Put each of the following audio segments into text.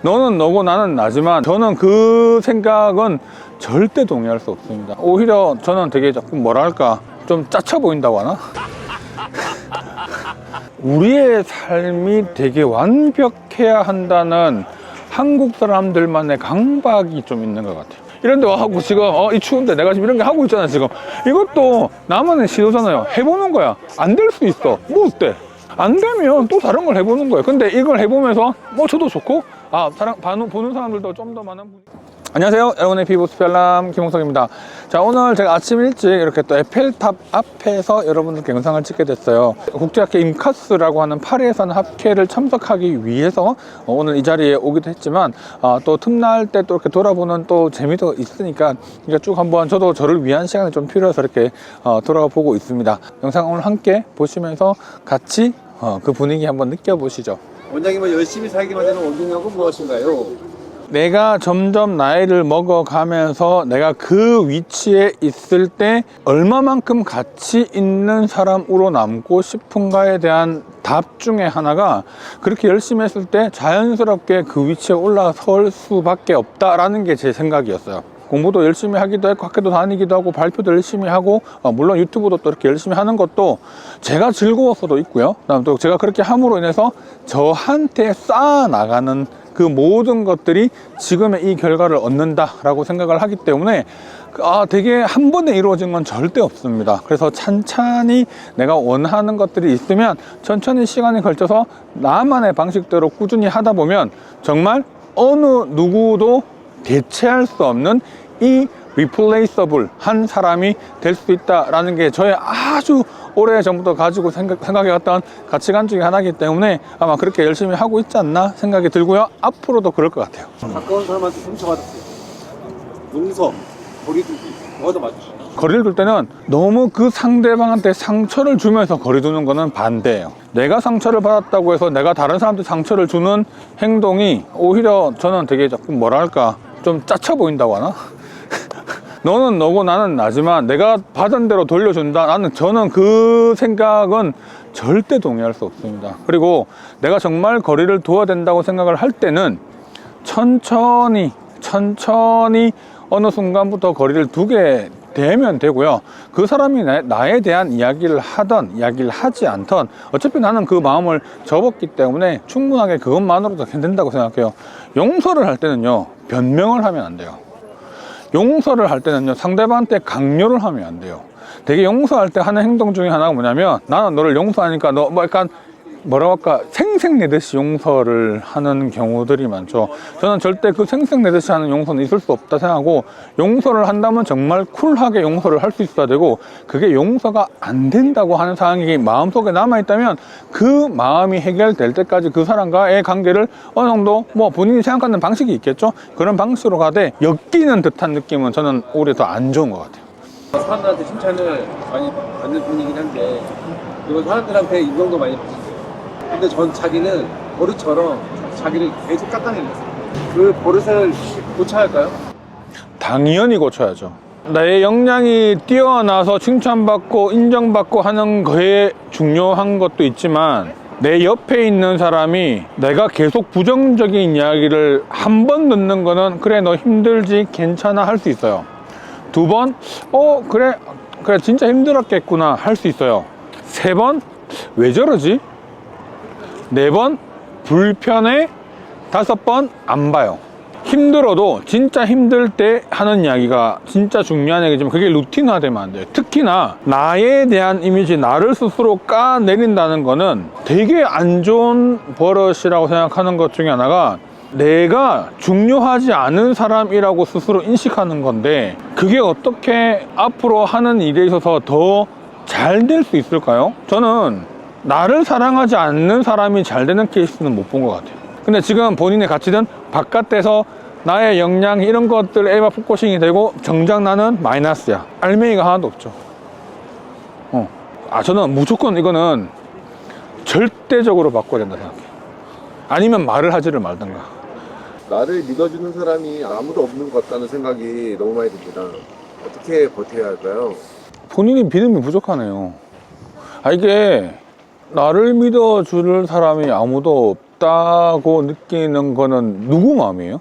너는 너고 나는 나지만 저는 그 생각은 절대 동의할 수 없습니다. 오히려 저는 되게 조금 뭐랄까 좀 짜쳐 보인다고 하나? 우리의 삶이 되게 완벽해야 한다는 한국 사람들만의 강박이 좀 있는 것 같아요. 이런 데 와갖고 지금 이 추운데 내가 지금 이런 게 하고 있잖아. 지금 이것도 나만의 시도잖아요. 해보는 거야. 안 될 수 있어. 뭐 어때? 안 되면 또 다른 걸 해보는 거예요. 근데 이걸 해보면서 뭐 저도 좋고 보는 사람들도 좀 더 많은 분이. 안녕하세요, 여러분의 피부스 별남 김홍석입니다. 자, 오늘 제가 아침 일찍 이렇게 또 에펠탑 앞에서 여러분들께 영상을 찍게 됐어요. 국제학회 임카스라고 하는 파리에 사는 학회를 참석하기 위해서 오늘 이 자리에 오기도 했지만 또 틈날 때 또 이렇게 돌아보는 또 재미도 있으니까 쭉 한번 저도 저를 위한 시간이 좀 필요해서 이렇게 돌아가 보고 있습니다. 영상 오늘 함께 보시면서 같이 그 분위기 한번 느껴보시죠. 원장님은 열심히 살기만 되는 원동력은 무엇인가요? 내가 점점 나이를 먹어가면서 내가 그 위치에 있을 때 얼마만큼 가치 있는 사람으로 남고 싶은가에 대한 답 중에 하나가 그렇게 열심히 했을 때 자연스럽게 그 위치에 올라설 수밖에 없다라는 게 제 생각이었어요. 공부도 열심히 하기도 했고 학교도 다니기도 하고 발표도 열심히 하고 물론 유튜브도 또 이렇게 열심히 하는 것도 제가 즐거웠어도 있고요. 그다음 또 제가 그렇게 함으로 인해서 저한테 쌓아나가는 그 모든 것들이 지금의 이 결과를 얻는다라고 생각을 하기 때문에 되게 한 번에 이루어진 건 절대 없습니다. 그래서 찬찬히 내가 원하는 것들이 있으면 천천히 시간이 걸쳐서 나만의 방식대로 꾸준히 하다 보면 정말 어느 누구도 대체할 수 없는 이 replaceable 한 사람이 될 수 있다라는 게 저의 아주 오래전부터 가지고 생각해왔던 가치관 중에 하나이기 때문에 아마 그렇게 열심히 하고 있지 않나 생각이 들고요. 앞으로도 그럴 것 같아요. 가까운 사람한테 상처받았어요. 용서, 거리두기, 뭐가 더 맞으시죠? 거리를 둘 때는 너무 그 상대방한테 상처를 주면서 거리 두는 거는 반대예요. 내가 상처를 받았다고 해서 내가 다른 사람한테 상처를 주는 행동이 오히려 저는 되게 조금 뭐랄까 좀 짜쳐 보인다고 하나? 너는 너고 나는 나지만 내가 받은 대로 돌려준다. 저는 그 생각은 절대 동의할 수 없습니다. 그리고 내가 정말 거리를 둬야 된다고 생각을 할 때는 천천히 어느 순간부터 거리를 두게 되면 되고요. 그 사람이 나에 대한 이야기를 하던 이야기를 하지 않던 어차피 나는 그 마음을 접었기 때문에 충분하게 그것만으로도 괜찮다고 생각해요. 용서를 할 때는요, 변명을 하면 안 돼요. 용서를 할 때는요, 상대방한테 강요를 하면 안 돼요. 되게 용서할 때 하는 행동 중에 하나가 뭐냐면 나는 너를 용서하니까 너 뭐 약간 뭐라고 할까 생색내듯이 용서를 하는 경우들이 많죠. 저는 절대 그 생색내듯이 하는 용서는 있을 수 없다 생각하고, 용서를 한다면 정말 쿨하게 용서를 할 수 있어야 되고, 그게 용서가 안 된다고 하는 상황이 마음속에 남아있다면 그 마음이 해결될 때까지 그 사람과의 관계를 어느 정도 뭐 본인이 생각하는 방식이 있겠죠. 그런 방식으로 가되 엮이는 듯한 느낌은 저는 오히려 더 안 좋은 것 같아요. 사람들한테 칭찬을 많이 받는 분이긴 한데 이건 사람들한테 인정도 많이 받습니다. 근데 전 자기는 버릇처럼 자기를 계속 깎아내렸어요. 그 버릇을 고쳐야 할까요? 당연히 고쳐야죠. 나의 역량이 뛰어나서 칭찬받고 인정받고 하는 거에 중요한 것도 있지만, 내 옆에 있는 사람이 내가 계속 부정적인 이야기를 한 번 듣는 거는 그래 너 힘들지 괜찮아 할 수 있어요. 두 번 그래 진짜 힘들었겠구나 할 수 있어요. 세 번 왜 저러지? 네 번 불편해. 다섯 번 안 봐요. 힘들어도 진짜 힘들 때 하는 이야기가 진짜 중요한 얘기지만 그게 루틴화 되면 안 돼요. 특히나 나에 대한 이미지, 나를 스스로 까내린다는 거는 되게 안 좋은 버릇이라고 생각하는 것 중에 하나가, 내가 중요하지 않은 사람이라고 스스로 인식하는 건데 그게 어떻게 앞으로 하는 일에 있어서 더 잘 될 수 있을까요? 저는 나를 사랑하지 않는 사람이 잘 되는 케이스는 못 본 것 같아요. 근데 지금 본인의 가치는 바깥에서 나의 역량 이런 것들 에바 포커싱이 되고 정작 나는 마이너스야. 알맹이가 하나도 없죠. 저는 무조건 이거는 절대적으로 바꿔야 된다 생각해요. 아니면 말을 하지를 말든가. 나를 믿어주는 사람이 아무도 없는 것 같다는 생각이 너무 많이 듭니다. 어떻게 버텨야 할까요? 본인이 믿음이 부족하네요. 이게 나를 믿어줄 사람이 아무도 없다고 느끼는 거는 누구 마음이에요?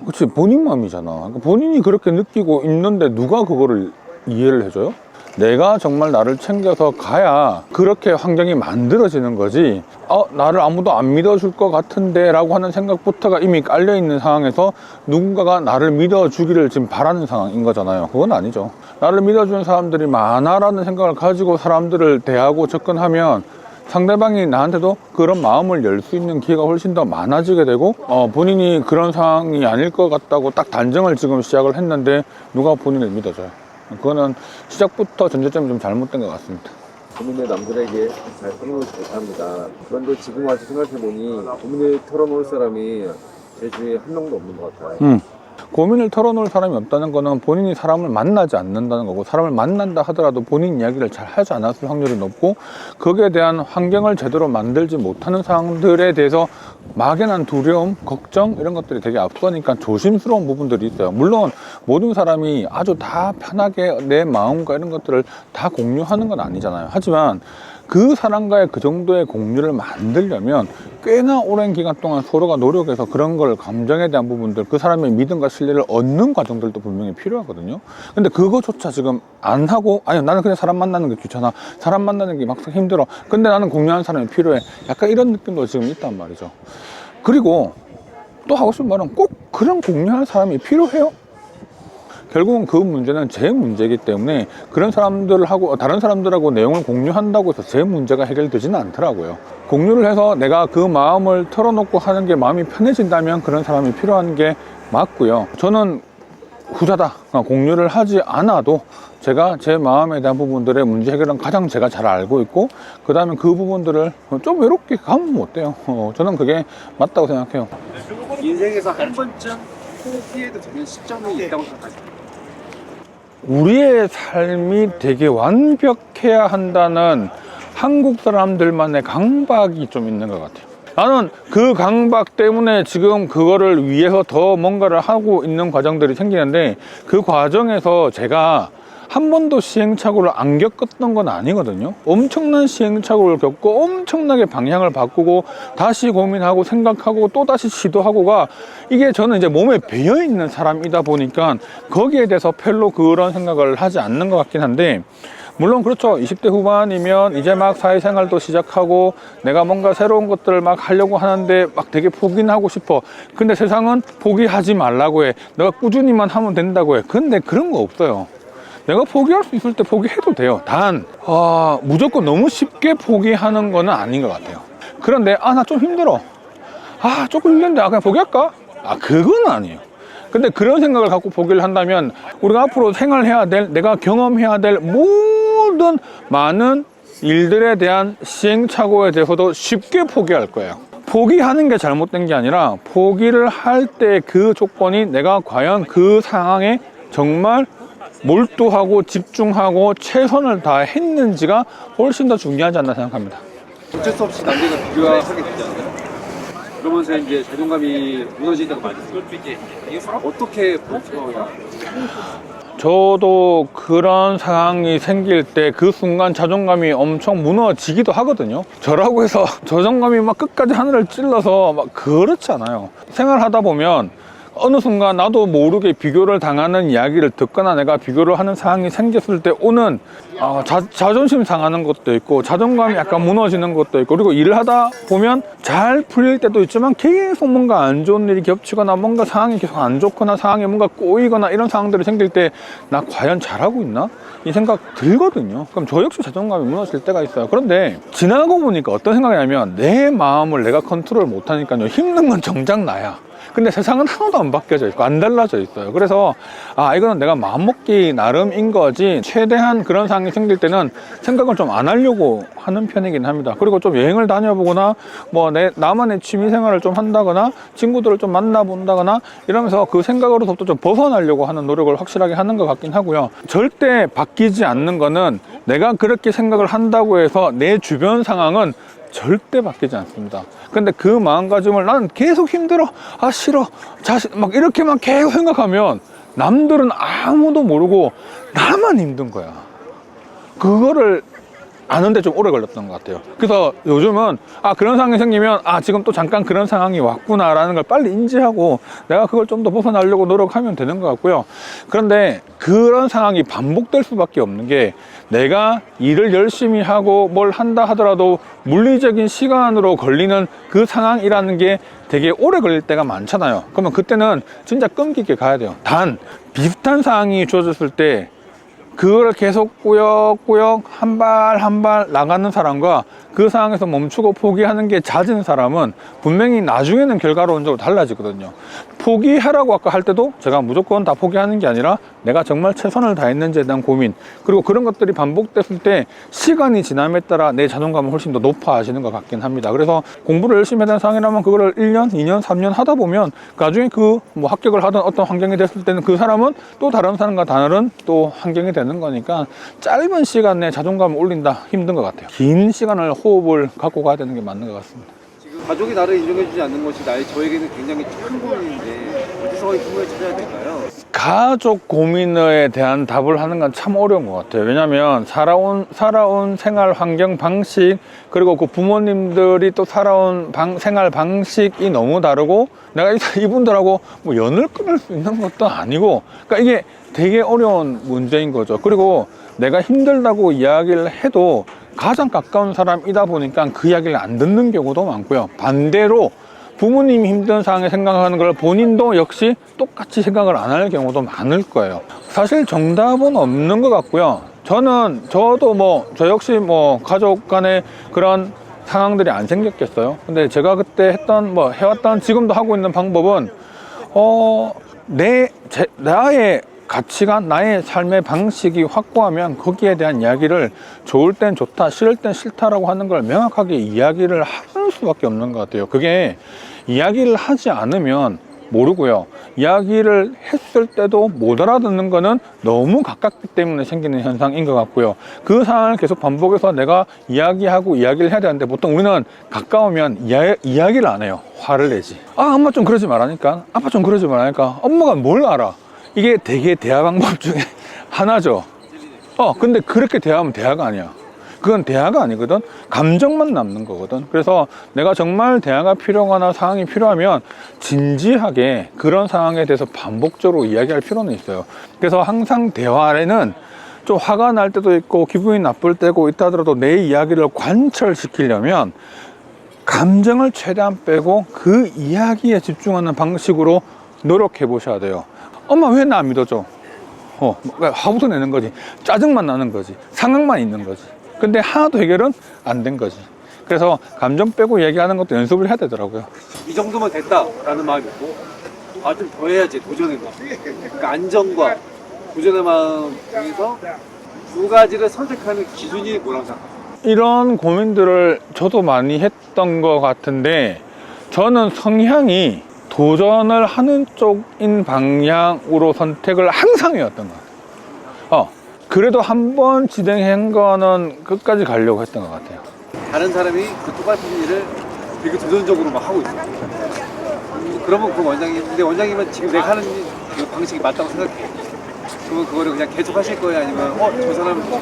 그치, 본인 마음이잖아. 그러니까 본인이 그렇게 느끼고 있는데 누가 그거를 이해를 해줘요? 내가 정말 나를 챙겨서 가야 그렇게 환경이 만들어지는 거지, 나를 아무도 안 믿어줄 것 같은데 라고 하는 생각부터가 이미 깔려있는 상황에서 누군가가 나를 믿어주기를 지금 바라는 상황인 거잖아요. 그건 아니죠. 나를 믿어주는 사람들이 많아라는 생각을 가지고 사람들을 대하고 접근하면 상대방이 나한테도 그런 마음을 열 수 있는 기회가 훨씬 더 많아지게 되고, 본인이 그런 상황이 아닐 것 같다고 딱 단정을 지금 시작을 했는데 누가 본인을 믿어줘요? 그거는 시작부터 전제점이 좀 잘못된 것 같습니다. 고민을 남들에게 잘 털어놓지 못합니다. 그런데 지금 와서 생각해보니 고민을 털어놓을 사람이 제 주위에 한 명도 없는 것 같아요. 고민을 털어놓을 사람이 없다는 거는 본인이 사람을 만나지 않는다는 거고, 사람을 만난다 하더라도 본인 이야기를 잘 하지 않았을 확률이 높고, 거기에 대한 환경을 제대로 만들지 못하는 상황들에 대해서 막연한 두려움, 걱정 이런 것들이 되게 앞서니까 조심스러운 부분들이 있어요. 물론 모든 사람이 아주 다 편하게 내 마음과 이런 것들을 다 공유하는 건 아니잖아요. 하지만 그 사람과의 그 정도의 공유를 만들려면 꽤나 오랜 기간 동안 서로가 노력해서 그런 걸, 감정에 대한 부분들, 그 사람의 믿음과 신뢰를 얻는 과정들도 분명히 필요하거든요. 근데 그거조차 지금 안 하고, 아니 나는 그냥 사람 만나는 게 귀찮아, 사람 만나는 게 막상 힘들어, 근데 나는 공유하는 사람이 필요해, 약간 이런 느낌도 지금 있단 말이죠. 그리고 또 하고 싶은 말은, 꼭 그런 공유하는 사람이 필요해요? 결국은 그 문제는 제 문제이기 때문에 그런 사람들하고, 다른 사람들하고 내용을 공유한다고 해서 제 문제가 해결되지는 않더라고요. 공유를 해서 내가 그 마음을 털어놓고 하는 게 마음이 편해진다면 그런 사람이 필요한 게 맞고요. 저는 후자다. 공유를 하지 않아도 제가 제 마음에 대한 부분들의 문제 해결은 가장 제가 잘 알고 있고, 그 다음에 그 부분들을 좀 외롭게 가면 어때요? 저는 그게 맞다고 생각해요. 인생에서 한 번쯤 포기해도 되는 시점이 있다고 생각하세요? 우리의 삶이 되게 완벽해야 한다는 한국 사람들만의 강박이 좀 있는 것 같아요. 나는 그 강박 때문에 지금 그거를 위해서 더 뭔가를 하고 있는 과정들이 생기는데, 그 과정에서 제가 한 번도 시행착오를 안 겪었던 건 아니거든요. 엄청난 시행착오를 겪고 엄청나게 방향을 바꾸고 다시 고민하고 생각하고 또 다시 시도하고가, 이게 저는 이제 몸에 배어 있는 사람이다 보니까 거기에 대해서 별로 그런 생각을 하지 않는 것 같긴 한데, 물론 그렇죠. 20대 후반이면 이제 막 사회생활도 시작하고 내가 뭔가 새로운 것들을 막 하려고 하는데 막 되게 포기는 하고 싶어. 근데 세상은 포기하지 말라고 해. 내가 꾸준히만 하면 된다고 해. 근데 그런 거 없어요. 내가 포기할 수 있을 때 포기해도 돼요. 단 무조건 너무 쉽게 포기하는 거는 아닌 것 같아요. 그런데 나 좀 힘들어, 조금 힘든데 그냥 포기할까? 그건 아니에요. 근데 그런 생각을 갖고 포기를 한다면 우리가 앞으로 생활해야 될, 내가 경험해야 될 모든 많은 일들에 대한 시행착오에 대해서도 쉽게 포기할 거예요. 포기하는 게 잘못된 게 아니라, 포기를 할 때 그 조건이 내가 과연 그 상황에 정말 몰두하고 집중하고 최선을 다했는지가 훨씬 더 중요하지 않나 생각합니다. 어쩔 수 없이 남들과 비교하게 되잖아요. 그러면서 이제 자존감이 무너진다고 많이 했어요. 어떻게 버텨야? 저도 그런 상황이 생길 때 그 순간 자존감이 엄청 무너지기도 하거든요. 저라고 해서 자존감이 막 끝까지 하늘을 찔러서 막 그렇지 않아요. 생활하다 보면 어느 순간 나도 모르게 비교를 당하는 이야기를 듣거나 내가 비교를 하는 상황이 생겼을 때 오는 자존심 상하는 것도 있고, 자존감이 약간 무너지는 것도 있고, 그리고 일을 하다 보면 잘 풀릴 때도 있지만 계속 뭔가 안 좋은 일이 겹치거나 뭔가 상황이 계속 안 좋거나 상황에 뭔가 꼬이거나 이런 상황들이 생길 때 나 과연 잘하고 있나? 이 생각 들거든요. 그럼 저 역시 자존감이 무너질 때가 있어요. 그런데 지나고 보니까 어떤 생각이냐면, 내 마음을 내가 컨트롤 못하니까요, 힘든 건 정작 나야. 근데 세상은 하나도 안 바뀌어져 있고 안 달라져 있어요. 그래서 이거는 내가 마음먹기 나름인 거지, 최대한 그런 상황이 생길 때는 생각을 좀 안 하려고 하는 편이긴 합니다. 그리고 좀 여행을 다녀보거나 나만의 취미생활을 좀 한다거나 친구들을 좀 만나본다거나 이러면서 그 생각으로부터 좀 벗어나려고 하는 노력을 확실하게 하는 것 같긴 하고요. 절대 바뀌지 않는 거는, 내가 그렇게 생각을 한다고 해서 내 주변 상황은 절대 바뀌지 않습니다. 근데 그 마음가짐을 나는 계속 힘들어, 싫어, 막 이렇게만 계속 생각하면 남들은 아무도 모르고 나만 힘든 거야. 그거를 아는데 좀 오래 걸렸던 것 같아요. 그래서 요즘은 그런 상황이 생기면 지금 또 잠깐 그런 상황이 왔구나라는 걸 빨리 인지하고 내가 그걸 좀 더 벗어나려고 노력하면 되는 것 같고요. 그런데 그런 상황이 반복될 수밖에 없는 게 내가 일을 열심히 하고 뭘 한다 하더라도 물리적인 시간으로 걸리는 그 상황이라는 게 되게 오래 걸릴 때가 많잖아요. 그러면 그때는 진짜 끈기 있게 가야 돼요. 단 비슷한 상황이 주어졌을 때 그걸 계속 꾸역꾸역 한 발 한 발 나가는 사람과 그 상황에서 멈추고 포기하는 게 잦은 사람은 분명히 나중에는 결과론적으로 달라지거든요. 포기하라고 아까 할 때도 제가 무조건 다 포기하는 게 아니라 내가 정말 최선을 다했는지에 대한 고민, 그리고 그런 것들이 반복됐을 때 시간이 지남에 따라 내 자존감은 훨씬 더 높아지는 것 같긴 합니다. 그래서 공부를 열심히 하는 상황이라면 그거를 1년, 2년, 3년 하다 보면 나중에 그 뭐 합격을 하던 어떤 환경이 됐을 때는 그 사람은 또 다른 사람과 다른 또 환경이 되는 거니까 짧은 시간 내에 자존감을 올린다 힘든 것 같아요. 긴 시간을 호흡을 갖고 가야 되는 게 맞는 것 같습니다. 지금 가족이 나를 인정해주지 않는 것이 저에게는 굉장히 큰 고민인데 어디서 이 힘을 찾아야 될까요? 가족 고민에 대한 답을 하는 건 참 어려운 것 같아요. 왜냐하면 살아온 생활 환경 방식, 그리고 그 부모님들이 또 살아온 생활 방식이 너무 다르고 내가 이분들하고 뭐 연을 끊을 수 있는 것도 아니고, 그러니까 이게 되게 어려운 문제인 거죠. 그리고 내가 힘들다고 이야기를 해도 가장 가까운 사람이다 보니까 그 이야기를 안 듣는 경우도 많고요. 반대로 부모님이 힘든 상황에 생각하는 걸 본인도 역시 똑같이 생각을 안 할 경우도 많을 거예요. 사실 정답은 없는 것 같고요. 저도 저 역시 가족 간에 그런 상황들이 안 생겼겠어요. 근데 제가 그때 해왔던 지금도 하고 있는 방법은 나의 가치관, 나의 삶의 방식이 확고하면 거기에 대한 이야기를 좋을 땐 좋다, 싫을 땐 싫다라고 하는 걸 명확하게 이야기를 할 수밖에 없는 것 같아요. 그게 이야기를 하지 않으면 모르고요. 이야기를 했을 때도 못 알아듣는 거는 너무 가깝기 때문에 생기는 현상인 것 같고요. 그 상황을 계속 반복해서 내가 이야기하고 이야기를 해야 되는데 보통 우리는 가까우면 이야기를 안 해요. 화를 내지. 엄마 좀 그러지 말라니까. 아빠 좀 그러지 말라니까. 엄마가 뭘 알아? 이게 되게 대화 방법 중에 하나죠. 근데 그렇게 대화하면 대화가 아니야. 그건 대화가 아니거든. 감정만 남는 거거든. 그래서 내가 정말 대화가 필요하거나 상황이 필요하면 진지하게 그런 상황에 대해서 반복적으로 이야기할 필요는 있어요. 그래서 항상 대화에는 좀 화가 날 때도 있고 기분이 나쁠 때고 있다 하더라도 내 이야기를 관철시키려면 감정을 최대한 빼고 그 이야기에 집중하는 방식으로 노력해 보셔야 돼요. 엄마 왜 나 안 믿어줘? 화부터 내는 거지. 짜증만 나는 거지. 상황만 있는 거지. 근데 하나도 해결은 안 된 거지. 그래서 감정 빼고 얘기하는 것도 연습을 해야 되더라고요. 이 정도면 됐다라는 마음이 있고 좀 더 해야지 도전의 마음. 그러니까 안정과 도전의 마음 중에서 두 가지를 선택하는 기준이 뭐라고 생각하세요? 이런 고민들을 저도 많이 했던 것 같은데 저는 성향이 도전을 하는 쪽인 방향으로 선택을 항상 해왔던 것 같아요. 그래도 한 번 진행한 거는 끝까지 가려고 했던 것 같아요. 다른 사람이 그 똑같은 일을 되게 도전적으로 막 하고 있어요. 그러면 그 원장님인데 원장님은 지금 내가 하는 그 방식이 맞다고 생각해. 그러면 그거를 그냥 계속 하실 거예요? 아니면 저 사람 지금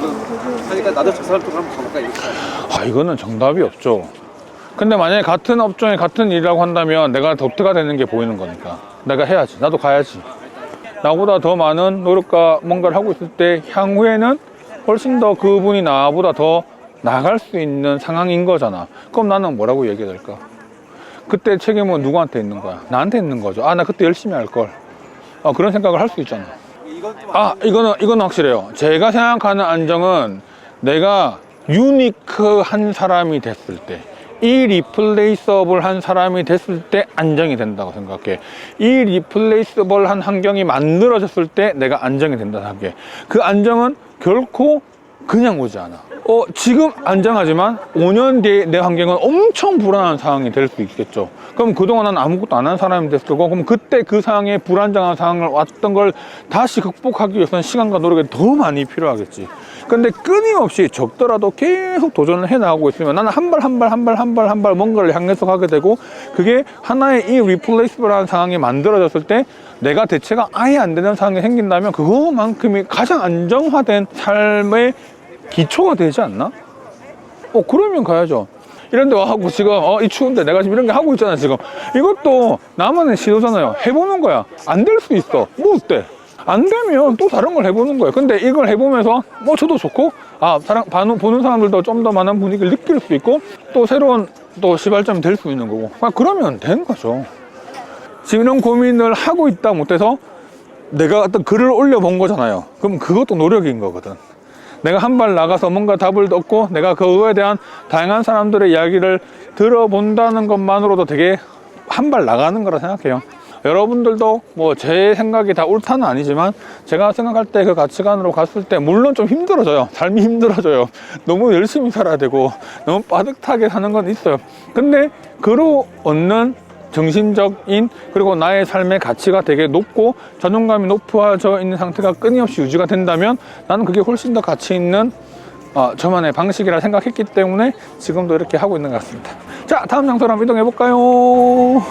하니까 나도 저 사람 쪽으로 한번 가볼까 이렇게 하세요? 이거는 정답이 없죠. 근데 만약에 같은 업종에 같은 일이라고 한다면 내가 도태가 되는 게 보이는 거니까 내가 해야지. 나도 가야지. 나보다 더 많은 노력과 뭔가를 하고 있을 때 향후에는 훨씬 더 그분이 나보다 더 나아갈 수 있는 상황인 거잖아. 그럼 나는 뭐라고 얘기해야 될까? 그때 책임은 누구한테 있는 거야? 나한테 있는 거죠. 나 그때 열심히 할 걸. 그런 생각을 할 수 있잖아. 이거는 확실해요. 제가 생각하는 안정은 내가 유니크한 사람이 됐을 때, 리플레이서블 한 사람이 됐을 때 안정이 된다고 생각해. 리플레이서블 한 환경이 만들어졌을 때 내가 안정이 된다고 생각해. 그 안정은 결코 그냥 오지 않아. 지금 안정하지만 5년 뒤에 내 환경은 엄청 불안한 상황이 될 수 있겠죠. 그럼 그동안은 아무것도 안 한 사람이 됐을 거고, 그럼 그때 그 상황에 불안정한 상황을 왔던 걸 다시 극복하기 위해서는 시간과 노력이 더 많이 필요하겠지. 근데 끊임없이 적더라도 계속 도전을 해 나가고 있으면 나는 한 발 뭔가를 향해서 가게 되고, 그게 하나의 리플레이스블한 상황이 만들어졌을 때 내가 대체가 아예 안 되는 상황이 생긴다면 그거만큼이 가장 안정화된 삶의 기초가 되지 않나? 그러면 가야죠. 이런 데 와갖고 지금 이 추운데 내가 지금 이런 게 하고 있잖아 지금. 이것도 나만의 시도잖아요. 해보는 거야. 안 될 수 있어. 뭐 어때? 안 되면 또 다른 걸 해보는 거예요. 근데 이걸 해보면서 저도 좋고 보는 사람들도 좀 더 많은 분위기를 느낄 수 있고 또 새로운 또 시발점이 될 수 있는 거고 그러면 되는 거죠. 지금 이런 고민을 하고 있다 못해서 내가 어떤 글을 올려본 거잖아요. 그럼 그것도 노력인 거거든. 내가 한 발 나가서 뭔가 답을 얻고 내가 그거에 대한 다양한 사람들의 이야기를 들어본다는 것만으로도 되게 한 발 나가는 거라 생각해요. 여러분들도 뭐 제 생각이 다 옳다는 아니지만 제가 생각할 때 그 가치관으로 갔을 때 물론 좀 힘들어져요. 삶이 힘들어져요. 너무 열심히 살아야 되고 너무 빠듯하게 사는 건 있어요. 근데 그로 얻는 정신적인 그리고 나의 삶의 가치가 되게 높고 자존감이 높아져 있는 상태가 끊임없이 유지가 된다면 나는 그게 훨씬 더 가치 있는 저만의 방식이라 생각했기 때문에 지금도 이렇게 하고 있는 것 같습니다. 자, 다음 장소로 한번 이동해 볼까요?